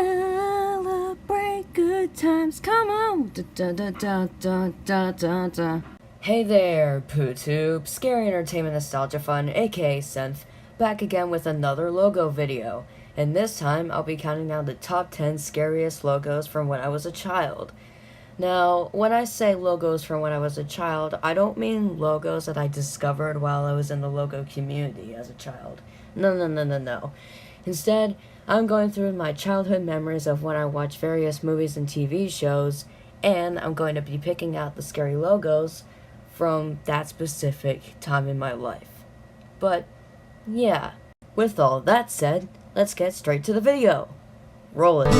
Celebrate good times, come on! Da, da, da, da, da, da, da, da. Hey there, PooTube, Scary Entertainment Nostalgia Fun, aka SENF, back again with another logo video. And this time, I'll be counting down the top 10 scariest logos from when I was a child. Now, when I say logos from when I was a child, I don't mean logos that I discovered while I was in the logo community as a child. No. Instead, I'm going through my childhood memories of when I watched various movies and TV shows, and I'm going to be picking out the scary logos from that specific time in my life. But, yeah, with all that said, let's get straight to the video. Roll it.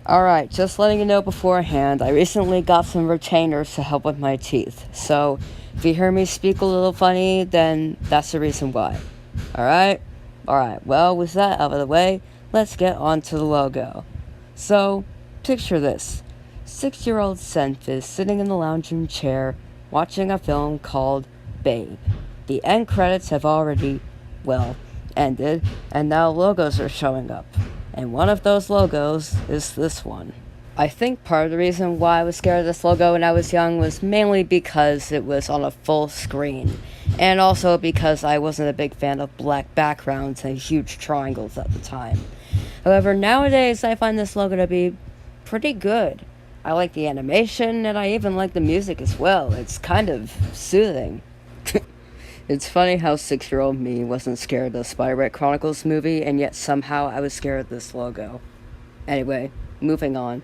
Alright, just letting you know beforehand, I recently got some retainers to help with my teeth. So, if you hear me speak a little funny, then that's the reason why. Alright? Alright, well, with that out of the way, let's get on to the logo. So, picture this. 6-year-old SENF is sitting in the lounge room chair, watching a film called Babe. The end credits have already, ended, and now logos are showing up. And one of those logos is this one. I think part of the reason why I was scared of this logo when I was young was mainly because it was on a full screen, and also because I wasn't a big fan of black backgrounds and huge triangles at the time. However, nowadays I find this logo to be pretty good. I like the animation, and I even like the music as well. It's kind of soothing. It's funny how 6-year-old me wasn't scared of the Spider-Man Chronicles movie, and yet somehow I was scared of this logo. Anyway, moving on.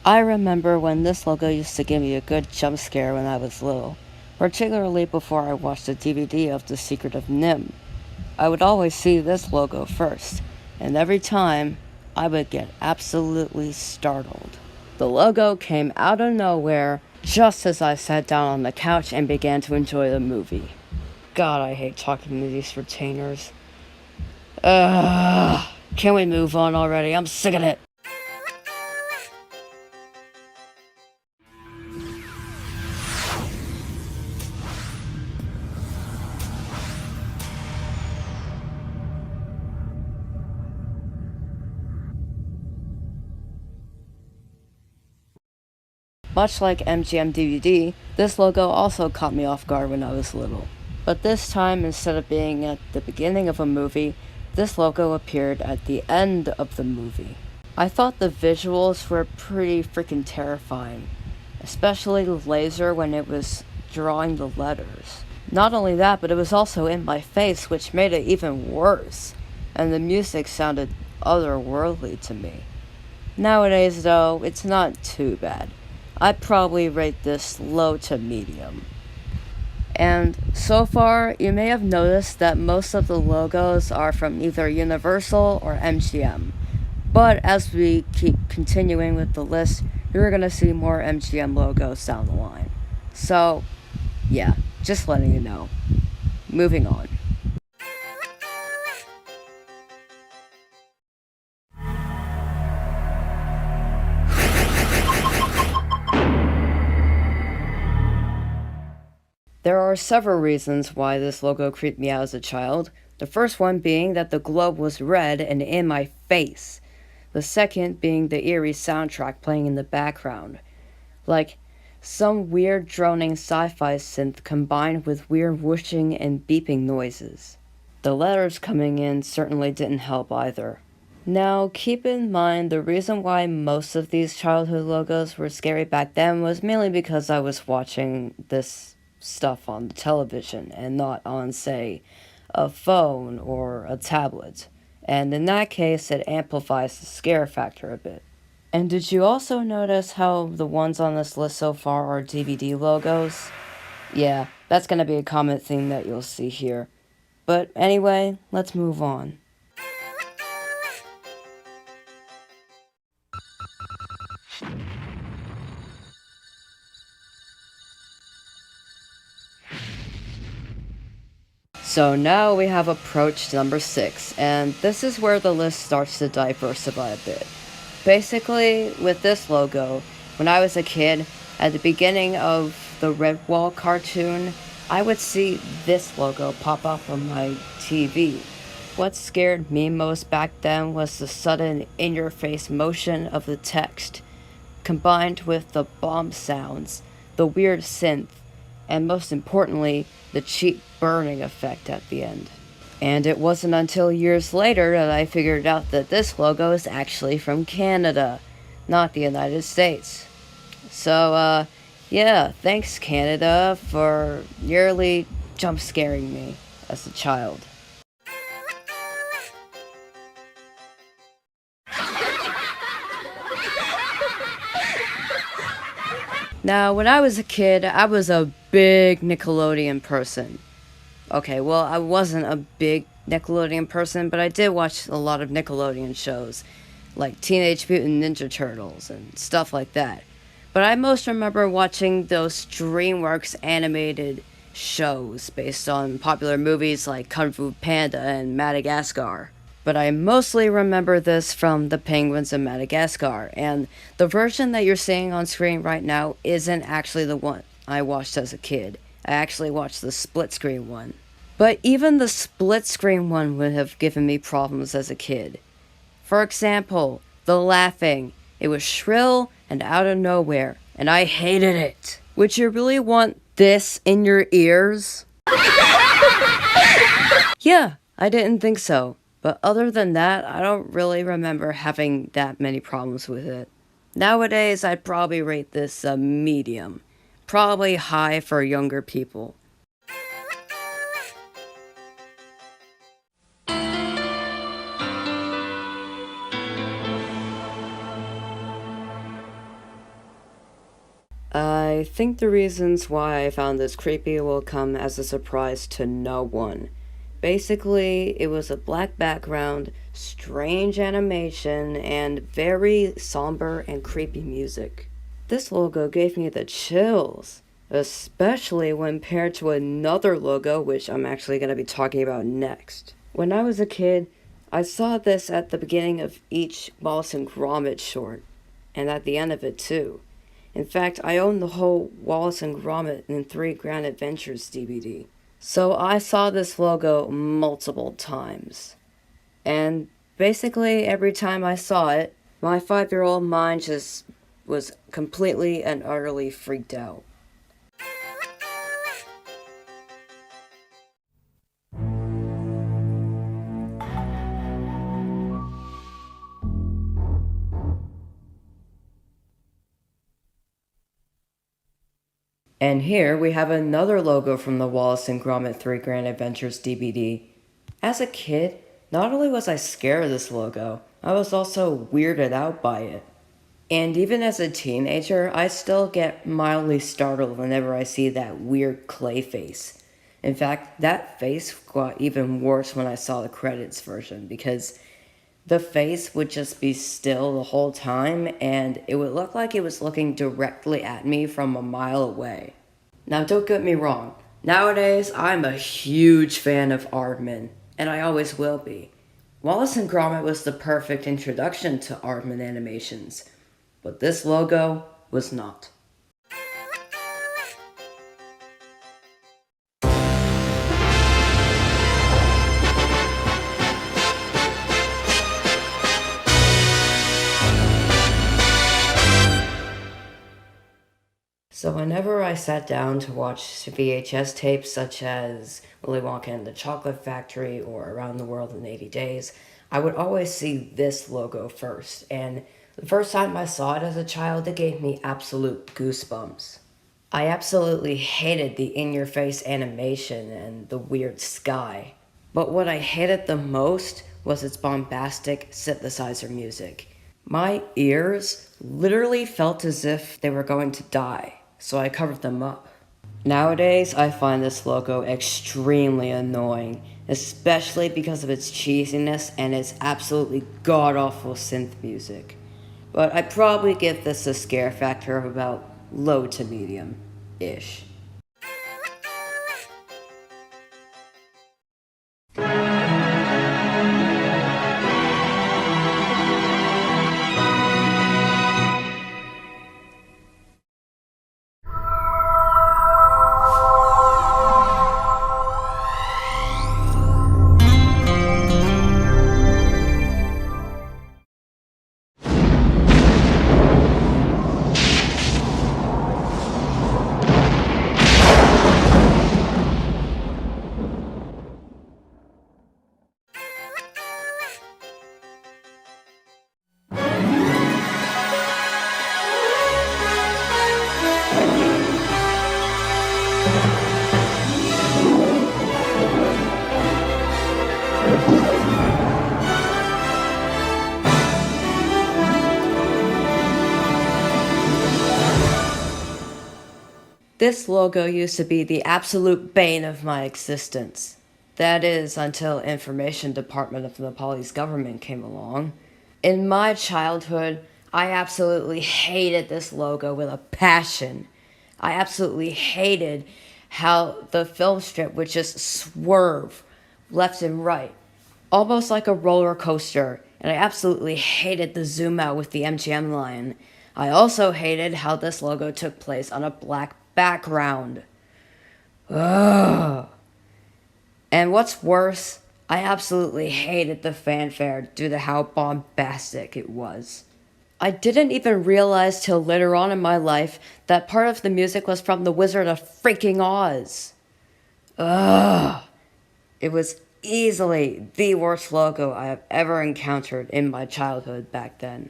I remember when this logo used to give me a good jump scare when I was little, particularly before I watched the DVD of The Secret of NIMH. I would always see this logo first, and every time, I would get absolutely startled. The logo came out of nowhere just as I sat down on the couch and began to enjoy the movie. God, I hate talking to these retainers. Can we move on already? I'm sick of it. Much like MGM DVD, this logo also caught me off guard when I was little. But this time, instead of being at the beginning of a movie, this logo appeared at the end of the movie. I thought the visuals were pretty freaking terrifying, especially the laser when it was drawing the letters. Not only that, but it was also in my face, which made it even worse, and the music sounded otherworldly to me. Nowadays, though, it's not too bad. I'd probably rate this low to medium. And so far, you may have noticed that most of the logos are from either Universal or MGM. But as we keep continuing with the list, you're going to see more MGM logos down the line. So, yeah, just letting you know. Moving on. There are several reasons why this logo creeped me out as a child. The first one being that the globe was red and in my face. The second being the eerie soundtrack playing in the background. Like some weird droning sci-fi synth combined with weird whooshing and beeping noises. The letters coming in certainly didn't help either. Now, keep in mind the reason why most of these childhood logos were scary back then was mainly because I was watching this stuff on the television and not on, say, a phone or a tablet. And in that case, it amplifies the scare factor a bit. And did you also notice how the ones on this list so far are DVD logos? Yeah, That's gonna be a common theme that you'll see here. But anyway, let's move on. So now we have approached number 6, and this is where the list starts to diversify a bit. Basically, with this logo, when I was a kid, at the beginning of the Redwall cartoon, I would see this logo pop up on my TV. What scared me most back then was the sudden in-your-face motion of the text, combined with the bomb sounds, the weird synth, and most importantly, the cheap burning effect at the end. And it wasn't until years later that I figured out that this logo is actually from Canada, not the United States. So, yeah, thanks Canada for nearly jump scaring me as a child. Now, when I was a kid, I was a big Nickelodeon person. Okay, well, I wasn't a big Nickelodeon person, but I did watch a lot of Nickelodeon shows, like Teenage Mutant Ninja Turtles and stuff like that. But I most remember watching those DreamWorks animated shows based on popular movies like Kung Fu Panda and Madagascar. But I mostly remember this from The Penguins of Madagascar, and the version that you're seeing on screen right now isn't actually the one I watched as a kid. I actually watched the split screen one. But even the split screen one would have given me problems as a kid. For example, the laughing. It was shrill and out of nowhere, and I hated it. Would you really want this in your ears? Yeah, I didn't think so. But other than that, I don't really remember having that many problems with it. Nowadays, I'd probably rate this a medium. Probably high for younger people. I think the reasons why I found this creepy will come as a surprise to no one. Basically, it was a black background, strange animation, and very somber and creepy music. This logo gave me the chills, especially when paired to another logo, which I'm actually going to be talking about next. When I was a kid, I saw this at the beginning of each Wallace and Gromit short, and at the end of it too. In fact, I own the whole Wallace and Gromit and 3 Grand Adventures DVD. So I saw this logo multiple times. And basically every time I saw it, my 5-year-old mind just was completely and utterly freaked out. And here we have another logo from the Wallace and Gromit 3 Grand Adventures DVD. As a kid, not only was I scared of this logo, I was also weirded out by it. And even as a teenager, I still get mildly startled whenever I see that weird clay face. In fact, that face got even worse when I saw the credits version, because the face would just be still the whole time, and it would look like it was looking directly at me from a mile away. Now, don't get me wrong. Nowadays, I'm a huge fan of Aardman, and I always will be. Wallace and Gromit was the perfect introduction to Aardman Animations, but this logo was not. So whenever I sat down to watch VHS tapes such as Willy Wonka and the Chocolate Factory or Around the World in 80 Days, I would always see this logo first, and the first time I saw it as a child, it gave me absolute goosebumps. I absolutely hated the in-your-face animation and the weird sky, but what I hated the most was its bombastic synthesizer music. My ears literally felt as if they were going to die, so I covered them up. Nowadays, I find this logo extremely annoying, especially because of its cheesiness and its absolutely god-awful synth music. But I'd probably give this a scare factor of about low to medium-ish. This logo used to be the absolute bane of my existence. That is, until Information Department of the Nepalese government came along. In my childhood, I absolutely hated this logo with a passion. I absolutely hated how the film strip would just swerve left and right, almost like a roller coaster, and I absolutely hated the zoom out with the MGM line. I also hated how this logo took place on a black background. Ugh. And what's worse, I absolutely hated the fanfare due to how bombastic it was. I didn't even realize till later on in my life that part of the music was from The Wizard of Freaking Oz. Ugh. It was easily the worst logo I have ever encountered in my childhood back then.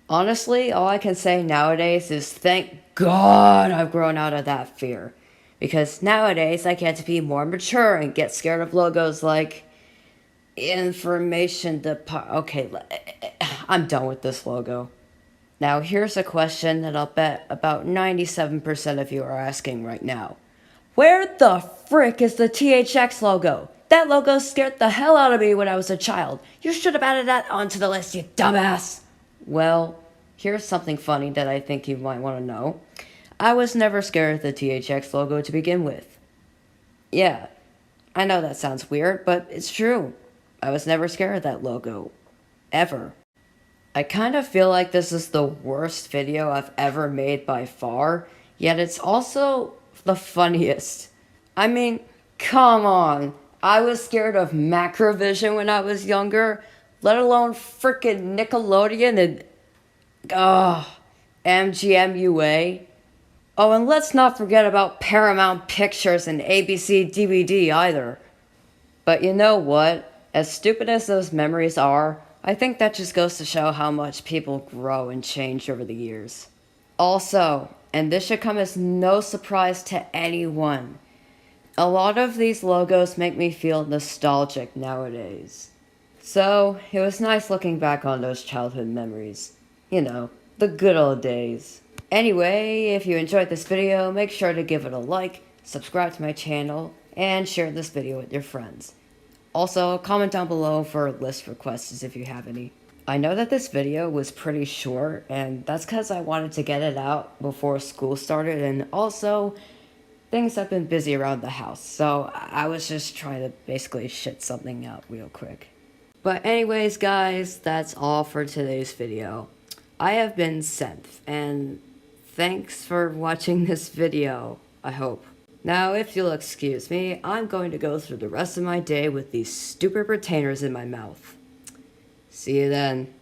Honestly, all I can say nowadays is thank God I've grown out of that fear. Because nowadays I get to be more mature and get scared of logos like Information Department. Okay, I'm done with this logo. Now here's a question that I'll bet about 97% of you are asking right now. Where the frick is the THX logo? That logo scared the hell out of me when I was a child. You should have added that onto the list, you dumbass. Well, here's something funny that I think you might want to know. I was never scared of the THX logo to begin with. Yeah, I know that sounds weird, but it's true. I was never scared of that logo. Ever. I kind of feel like this is the worst video I've ever made by far, yet it's also the funniest. I mean, come on. I was scared of Macrovision when I was younger, let alone frickin' Nickelodeon and MGM UA. Oh, and let's not forget about Paramount Pictures and ABC DVD either. But you know what? As stupid as those memories are, I think that just goes to show how much people grow and change over the years. Also, and this should come as no surprise to anyone, a lot of these logos make me feel nostalgic nowadays. So, it was nice looking back on those childhood memories. You know, the good old days. Anyway, if you enjoyed this video, make sure to give it a like, subscribe to my channel, and share this video with your friends. Also, comment down below for list requests if you have any. I know that this video was pretty short, and that's because I wanted to get it out before school started, and also, things have been busy around the house, so I was just trying to basically shit something out real quick. But anyways, guys, that's all for today's video. I have been SENF, and thanks for watching this video, I hope. Now, if you'll excuse me, I'm going to go through the rest of my day with these stupid retainers in my mouth. See you then.